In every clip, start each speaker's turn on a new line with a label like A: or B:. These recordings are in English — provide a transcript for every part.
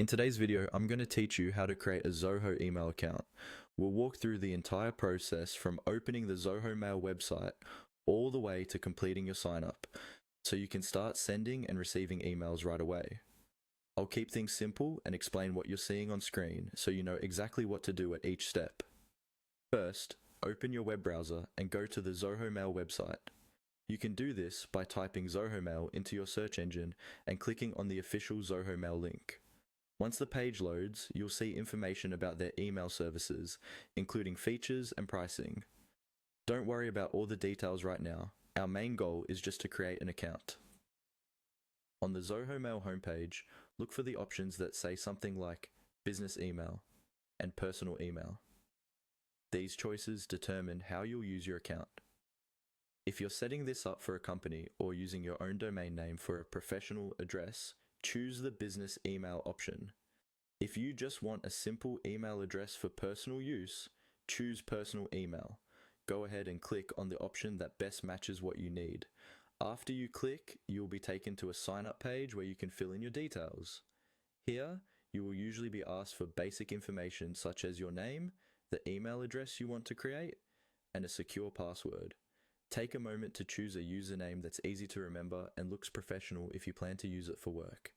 A: In today's video, I'm going to teach you how to create a Zoho email account. We'll walk through the entire process from opening the Zoho Mail website all the way to completing your sign up, so you can start sending and receiving emails right away. I'll keep things simple and explain what you're seeing on screen so you know exactly what to do at each step. First, open your web browser and go to the Zoho Mail website. You can do this by typing Zoho Mail into your search engine and clicking on the official Zoho Mail link. Once the page loads, you'll see information about their email services, including features and pricing. Don't worry about all the details right now. Our main goal is just to create an account. On the Zoho Mail homepage, look for the options that say something like Business Email and Personal Email. These choices determine how you'll use your account. If you're setting this up for a company or using your own domain name for a professional address, choose the business email option. If you just want a simple email address for personal use, choose personal email. Go ahead and click on the option that best matches what you need. After you click, you'll be taken to a sign-up page where you can fill in your details. Here, you will usually be asked for basic information such as your name, the email address you want to create, and a secure password. Take a moment to choose a username that's easy to remember and looks professional if you plan to use it for work.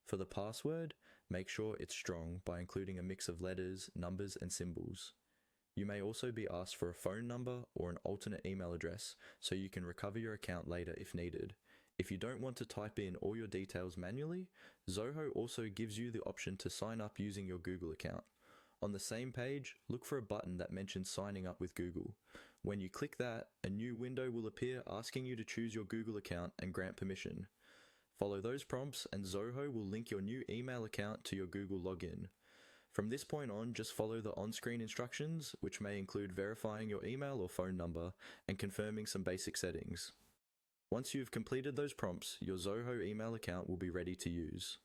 A: For the password, make sure it's strong by including a mix of letters, numbers, and symbols. You may also be asked for a phone number or an alternate email address so you can recover your account later if needed. If you don't want to type in all your details manually, Zoho also gives you the option to sign up using your Google account. On the same page, look for a button that mentions signing up with Google. When you click that, a new window will appear asking you to choose your Google account and grant permission. Follow those prompts and Zoho will link your new email account to your Google login. From this point on, just follow the on-screen instructions, which may include verifying your email or phone number and confirming some basic settings. Once you've completed those prompts, your Zoho email account will be ready to use.